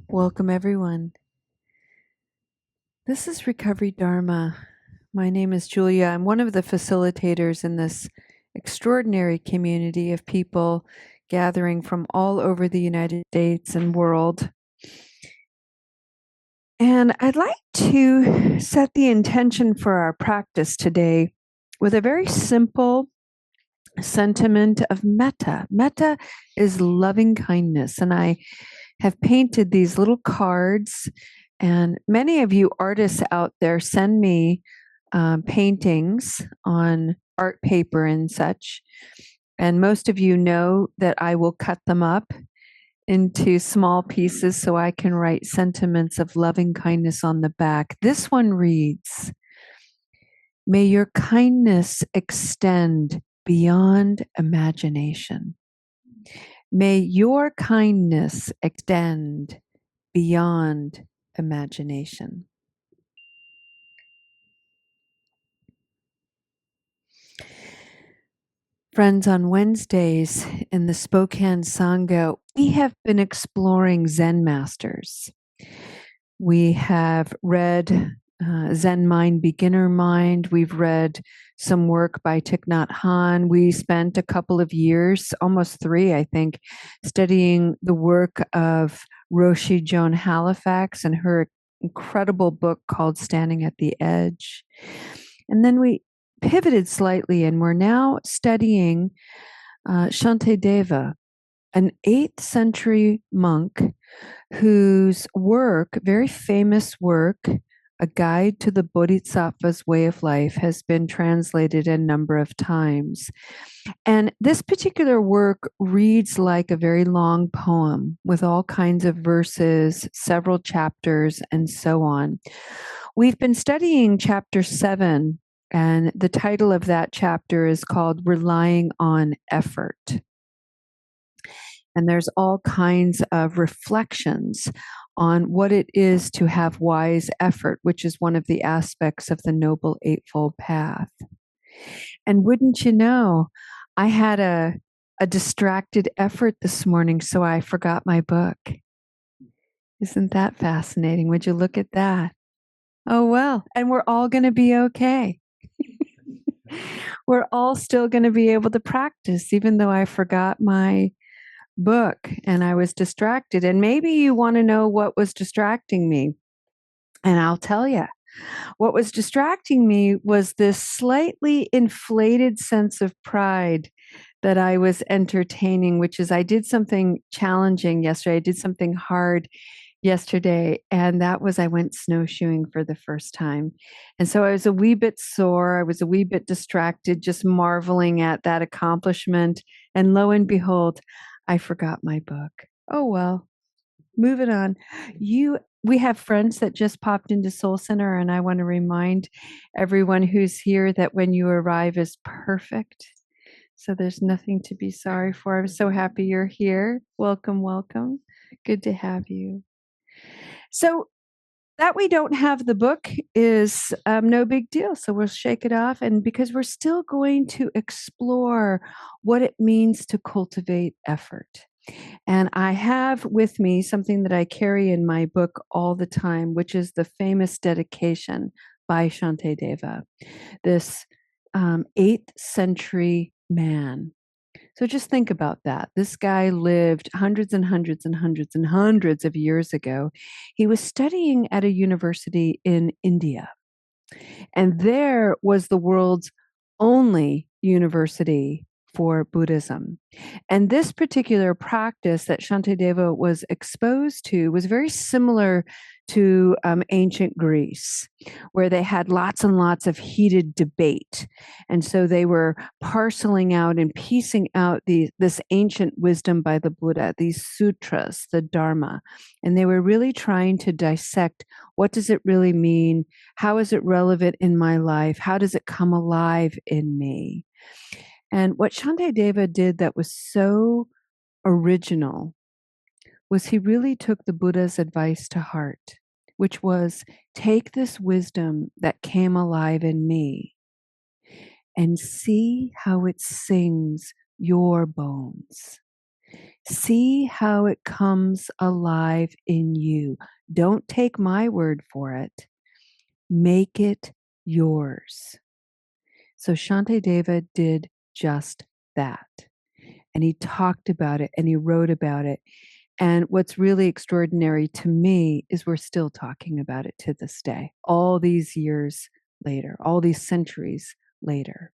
Welcome, everyone. This is Recovery Dharma. My name is Julia. I'm one of the facilitators in this extraordinary community of people gathering from all over the United States and world. And I'd like to set the intention for our practice today with a very simple sentiment of metta. Metta is loving kindness, and I have painted these little cards, and many of you artists out there send me paintings on art paper and such, and most of you know that I will cut them up into small pieces so I can write sentiments of loving kindness on the back. This one reads, "May your kindness extend beyond imagination. May your kindness extend beyond imagination." Friends, on Wednesdays in the Spokane Sangha, we have been exploring Zen masters. We have read Zen Mind, Beginner Mind. We've read some work by Thich Nhat Hanh. We spent a couple of years, almost 3, I think, studying the work of Roshi Joan Halifax and her incredible book called Standing at the Edge. And then we pivoted slightly, and we're now studying Shantideva, an 8th century monk whose work, very famous work, A Guide to the Bodhisattva's Way of Life, has been translated a number of times. And this particular work reads like a very long poem with all kinds of verses, several chapters, and so on. We've been studying chapter 7, and the title of that chapter is called Relying on Effort. And there's all kinds of reflections on what it is to have wise effort, which is one of the aspects of the Noble Eightfold Path. And wouldn't you know, I had a distracted effort this morning, so I forgot my book. Isn't that fascinating? Would you look at that? Oh, well, and we're all going to be okay. We're all still going to be able to practice, even though I forgot my book and I was distracted. And maybe you want to know what was distracting me. And I'll tell you. What was distracting me was this slightly inflated sense of pride that I was entertaining, which is I did something challenging yesterday. I did something hard yesterday, and that was I went snowshoeing for the first time. And so I was a wee bit sore. I was a wee bit distracted, just marveling at that accomplishment. And lo and behold, I forgot my book. Oh, well, moving on. We have friends that just popped into Soul Center, and I want to remind everyone who's here that when you arrive is perfect. So there's nothing to be sorry for. I'm so happy you're here. Welcome, welcome. Good to have you. So that we don't have the book is no big deal. So we'll shake it off. And because we're still going to explore what it means to cultivate effort. And I have with me something that I carry in my book all the time, which is the famous dedication by Shantideva, this 8th century man. So just think about that. This guy lived hundreds and hundreds and hundreds and hundreds of years ago. He was studying at a university in India. And there was the world's only university for Buddhism. And this particular practice that Shantideva was exposed to was very similar to ancient Greece, where they had lots and lots of heated debate. And so they were parceling out and piecing out this ancient wisdom by the Buddha, these sutras, the Dharma. And they were really trying to dissect, what does it really mean? How is it relevant in my life? How does it come alive in me? And what Shantideva did that was so original was he really took the Buddha's advice to heart, which was take this wisdom that came alive in me and see how it sings your bones. See how it comes alive in you. Don't take my word for it. Make it yours. So Shantideva did just that. And he talked about it and he wrote about it. And what's really extraordinary to me is we're still talking about it to this day, all these years later, all these centuries later.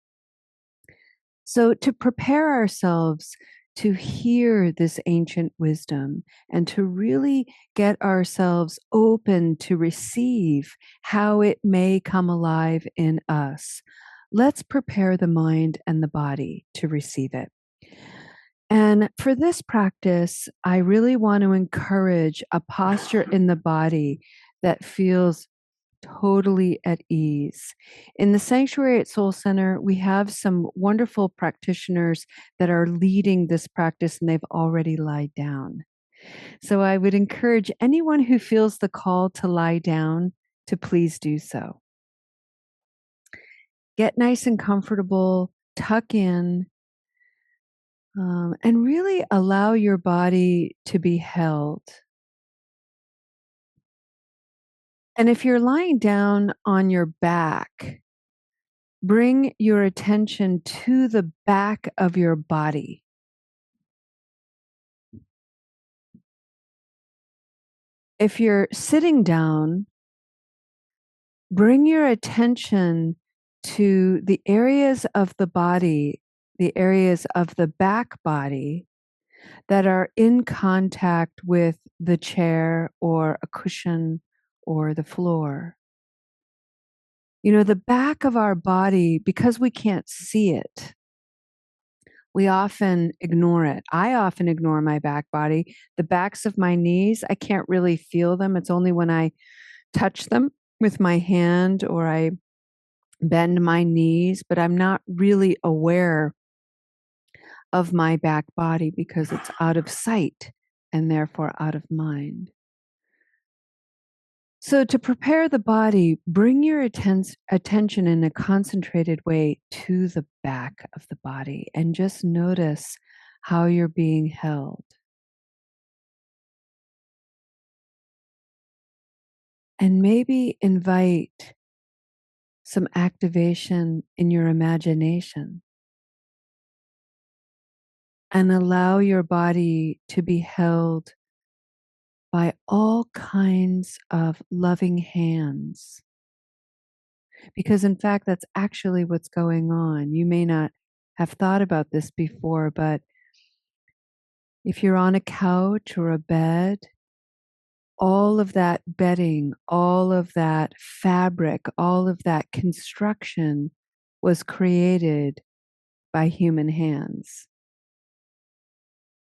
So, to prepare ourselves to hear this ancient wisdom and to really get ourselves open to receive how it may come alive in us, let's prepare the mind and the body to receive it. And for this practice, I really want to encourage a posture in the body that feels totally at ease. In the sanctuary at Soul Center, we have some wonderful practitioners that are leading this practice and they've already lied down. So I would encourage anyone who feels the call to lie down to please do so. Get nice and comfortable, tuck in, and really allow your body to be held. And if you're lying down on your back, bring your attention to the back of your body. If you're sitting down, bring your attention to the areas of the body, the areas of the back body that are in contact with the chair or a cushion or the floor. You know, the back of our body, because we can't see it, we often ignore it. I often ignore my back body. The backs of my knees, I can't really feel them. It's only when I touch them with my hand or I bend my knees, but I'm not really aware of my back body because it's out of sight and therefore out of mind. So, to prepare the body, bring your attention in a concentrated way to the back of the body and just notice how you're being held. And maybe invite some activation in your imagination and allow your body to be held by all kinds of loving hands. Because, in fact, that's actually what's going on. You may not have thought about this before, but if you're on a couch or a bed, all of that bedding, all of that fabric, all of that construction was created by human hands.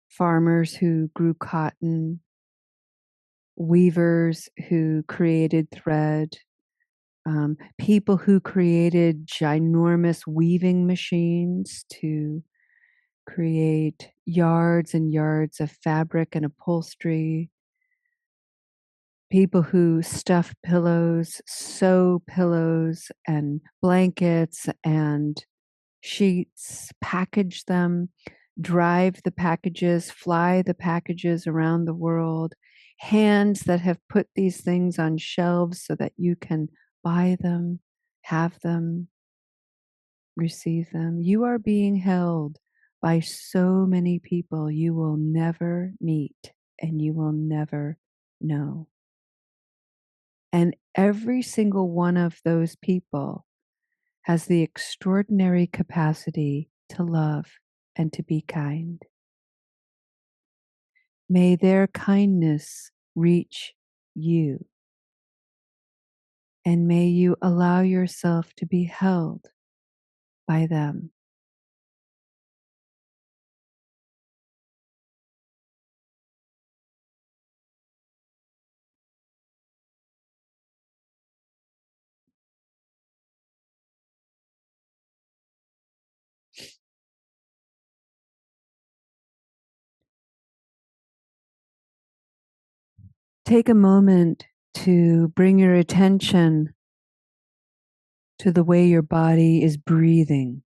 Farmers who grew cotton, weavers who created thread, people who created ginormous weaving machines to create yards and yards of fabric and upholstery, people who stuff pillows, sew pillows and blankets and sheets, package them, drive the packages, fly the packages around the world, hands that have put these things on shelves so that you can buy them, have them, receive them. You are being held by so many people you will never meet and you will never know. And every single one of those people has the extraordinary capacity to love and to be kind. May their kindness reach you, and may you allow yourself to be held by them. Take a moment to bring your attention to the way your body is breathing.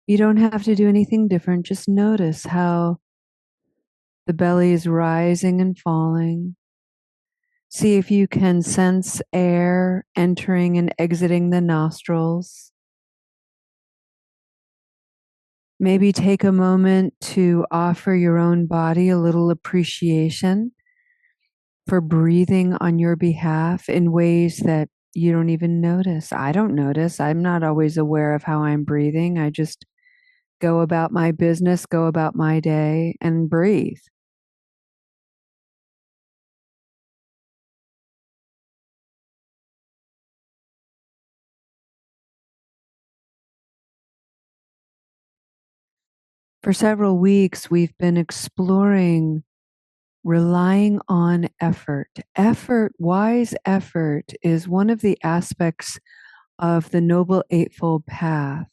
You don't have to do anything different. Just notice how the belly is rising and falling. See if you can sense air entering and exiting the nostrils. Maybe take a moment to offer your own body a little appreciation for breathing on your behalf in ways that you don't even notice. I don't notice. I'm not always aware of how I'm breathing. I just go about my business, go about my day, and breathe. For several weeks, we've been exploring relying on effort. Effort, wise effort, is one of the aspects of the Noble Eightfold Path.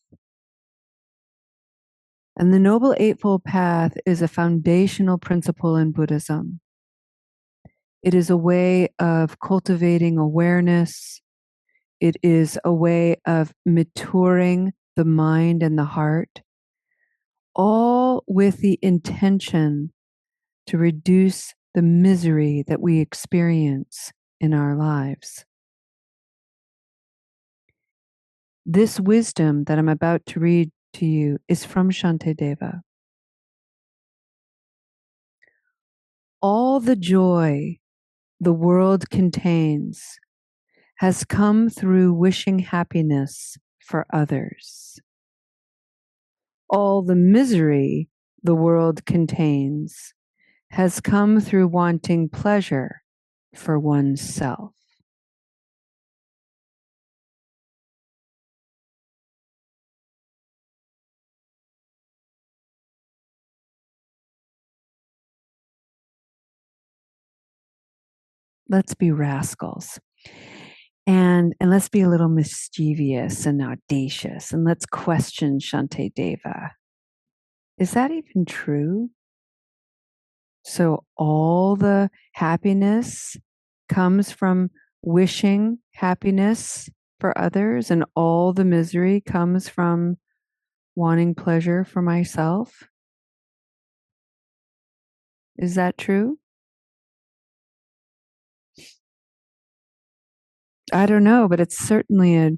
And the Noble Eightfold Path is a foundational principle in Buddhism. It is a way of cultivating awareness. It is a way of maturing the mind and the heart, all with the intention to reduce the misery that we experience in our lives. This wisdom that I'm about to read to you is from Shantideva. All the joy the world contains has come through wishing happiness for others. All the misery the world contains has come through wanting pleasure for oneself. Let's be rascals. And let's be a little mischievous and audacious, and let's question Shantideva. Is that even true? So all the happiness comes from wishing happiness for others, and all the misery comes from wanting pleasure for myself. Is that true? I don't know, but it's certainly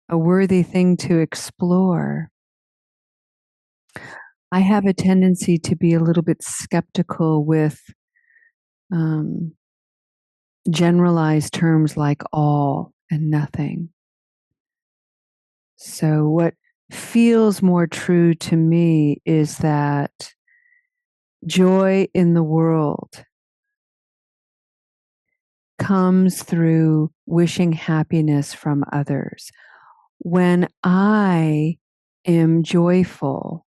a worthy thing to explore. I have a tendency to be a little bit skeptical with um, generalized terms like all and nothing. So, what feels more true to me is that joy in the world comes through wishing happiness from others. When I am joyful,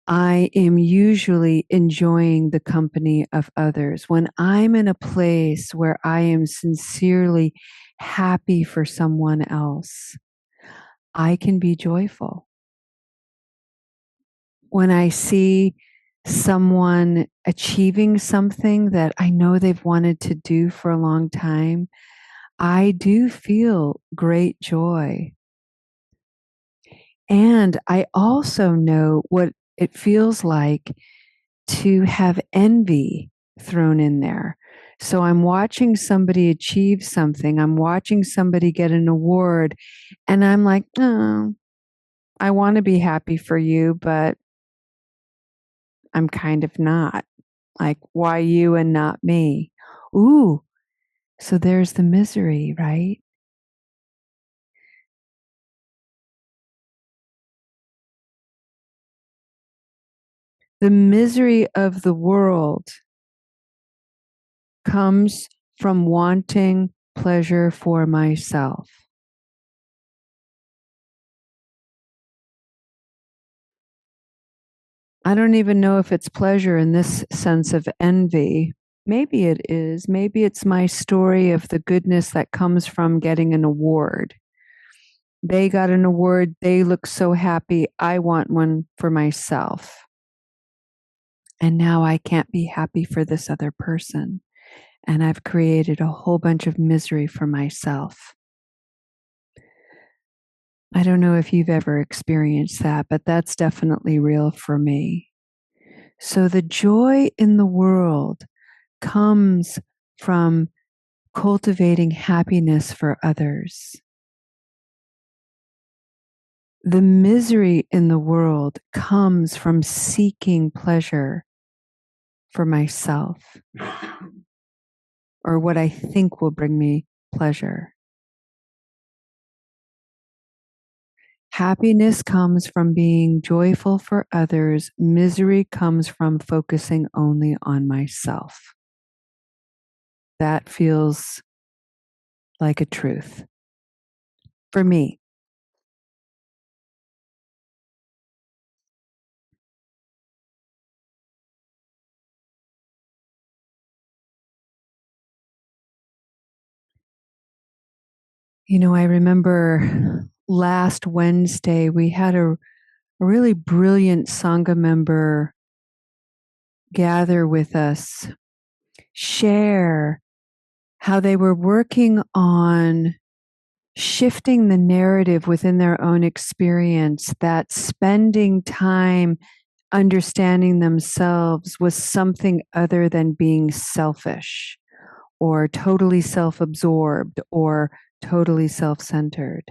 I am usually enjoying the company of others. When I'm in a place where I am sincerely happy for someone else, I can be joyful. When I see someone achieving something that I know they've wanted to do for a long time, I do feel great joy. And I also know what it feels like to have envy thrown in there. So I'm watching somebody achieve something, I'm watching somebody get an award, and I'm like, oh, I want to be happy for you, but I'm kind of not. Like, why you and not me? Ooh, so there's the misery, right? The misery of the world comes from wanting pleasure for myself. I don't even know if it's pleasure in this sense of envy. Maybe it is. Maybe it's my story of the goodness that comes from getting an award. They got an award. They look so happy. I want one for myself. And now I can't be happy for this other person. And I've created a whole bunch of misery for myself. I don't know if you've ever experienced that, but that's definitely real for me. So the joy in the world comes from cultivating happiness for others. The misery in the world comes from seeking pleasure for myself or what I think will bring me pleasure. Happiness comes from being joyful for others. Misery comes from focusing only on myself. That feels like a truth for me. I remember last Wednesday, we had a really brilliant Sangha member gather with us, share how they were working on shifting the narrative within their own experience, that spending time understanding themselves was something other than being selfish or totally self absorbed or totally self centered.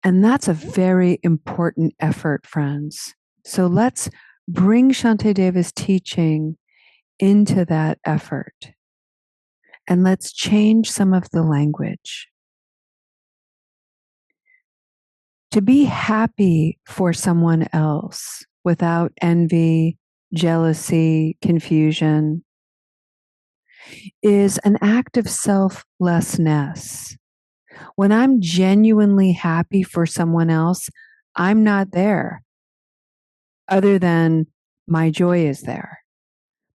And that's a very important effort, friends. So let's bring Shantideva's teaching into that effort and let's change some of the language. To be happy for someone else without envy, jealousy, confusion is an act of selflessness. When I'm genuinely happy for someone else, I'm not there other than my joy is there.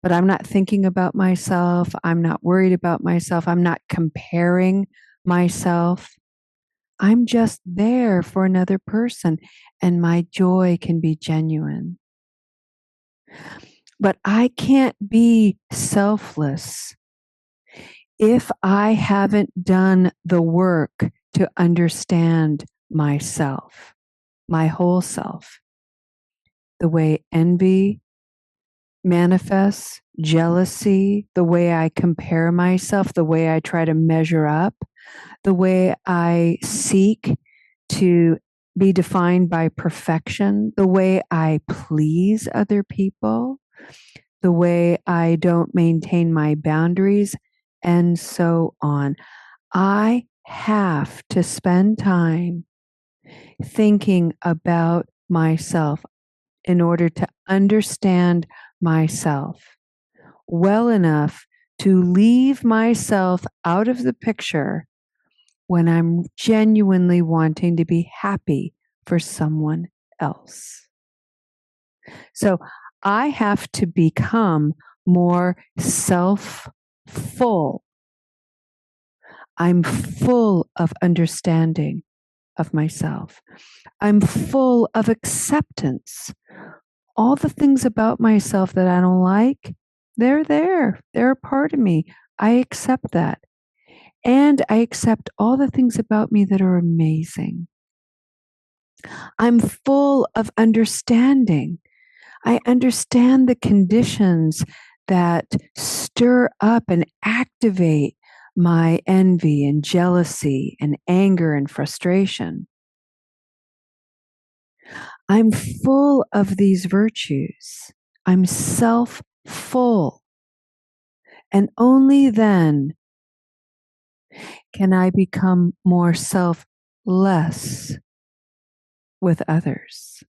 But I'm not thinking about myself. I'm not worried about myself. I'm not comparing myself. I'm just there for another person, and my joy can be genuine. But I can't be selfless if I haven't done the work to understand myself, my whole self, the way envy manifests, jealousy, the way I compare myself, the way I try to measure up, the way I seek to be defined by perfection, the way I please other people, the way I don't maintain my boundaries, and so on. I have to spend time thinking about myself in order to understand myself well enough to leave myself out of the picture when I'm genuinely wanting to be happy for someone else. So I have to become more self-full. I'm full of understanding of myself. I'm full of acceptance. All the things about myself that I don't like, they're there. They're a part of me. I accept that. And I accept all the things about me that are amazing. I'm full of understanding. I understand the conditions that stir up and activate my envy and jealousy and anger and frustration. I'm full of these virtues. I'm self-full. And only then can I become more selfless with others.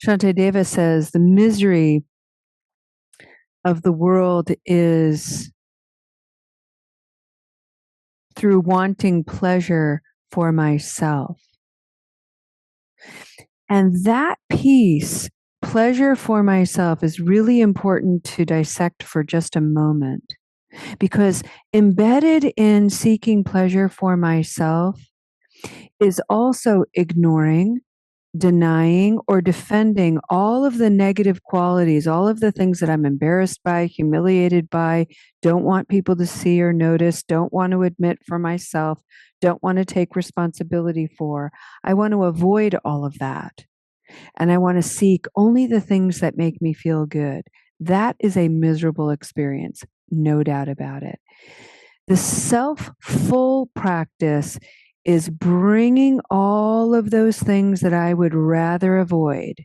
Shantideva says the misery of the world is through wanting pleasure for myself. And that piece pleasure for myself is really important to dissect for just a moment, because embedded in seeking pleasure for myself is also ignoring, denying, or defending all of the negative qualities, all of the things that I'm embarrassed by, humiliated by, don't want people to see or notice, don't want to admit for myself, don't want to take responsibility for. I want to avoid all of that. And I want to seek only the things that make me feel good. That is a miserable experience, no doubt about it. The self-full practice is bringing all of those things that I would rather avoid,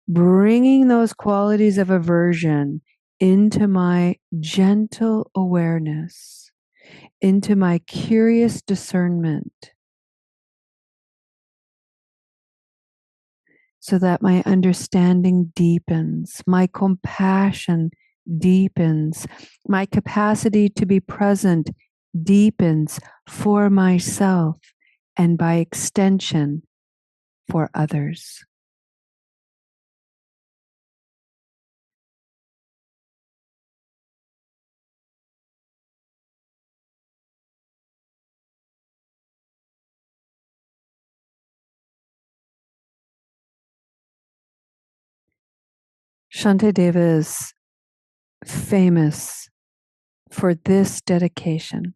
bringing those qualities of aversion into my gentle awareness, into my curious discernment, so that my understanding deepens, my compassion deepens, my capacity to be present deepens for myself and by extension for others. Shantideva is famous for this dedication.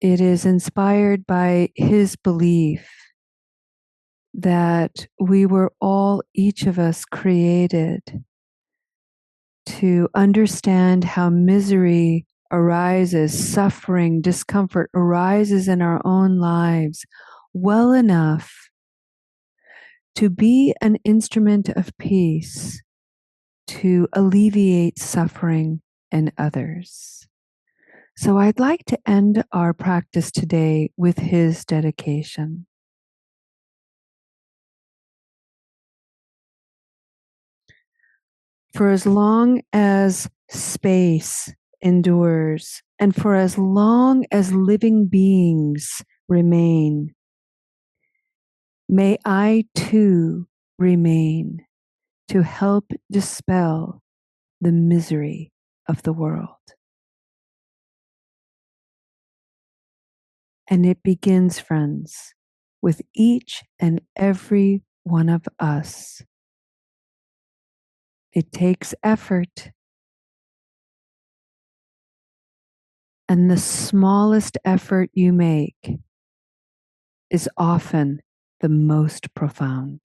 It is inspired by his belief that we were all, each of us, created to understand how misery arises, suffering, discomfort arises in our own lives well enough to be an instrument of peace, to alleviate suffering in others. So I'd like to end our practice today with his dedication. For as long as space endures, and for as long as living beings remain, may I too remain to help dispel the misery of the world. And it begins, friends, with each and every one of us. It takes effort. And the smallest effort you make is often the most profound.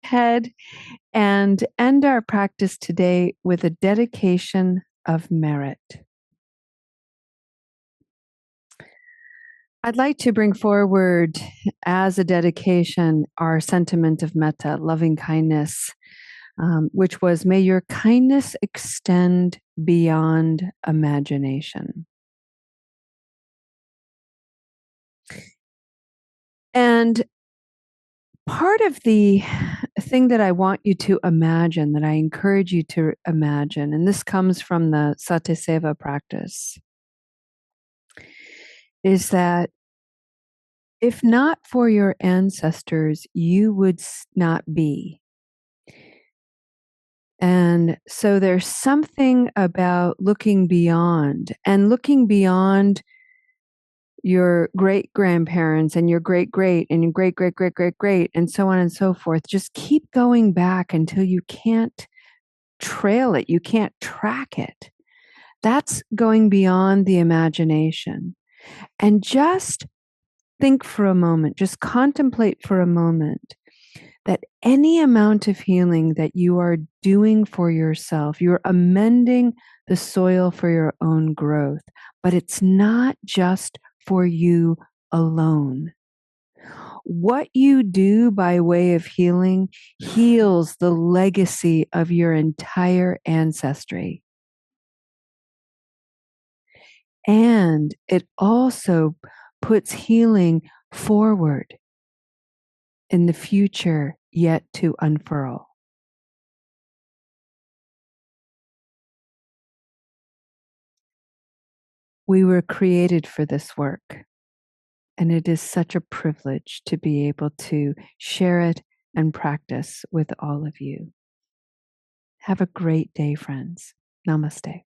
Head and end our practice today with a dedication of merit. I'd like to bring forward as a dedication our sentiment of metta, loving kindness, which was, may your kindness extend beyond imagination. And part of the thing that I want you to imagine, that I encourage you to imagine, and this comes from the Satyaseva practice, is that if not for your ancestors, you would not be. And so there's something about looking beyond, and looking beyond your great grandparents and your great great and your great great great great great and so on and so forth. Just keep going back until you can't trail it, you can't track it. That's going beyond the imagination. And just think for a moment, just contemplate for a moment that any amount of healing that you are doing for yourself, you're amending the soil for your own growth, but it's not just for you alone. What you do by way of healing heals the legacy of your entire ancestry. And it also puts healing forward in the future yet to unfurl. We were created for this work, and it is such a privilege to be able to share it and practice with all of you. Have a great day, friends. Namaste.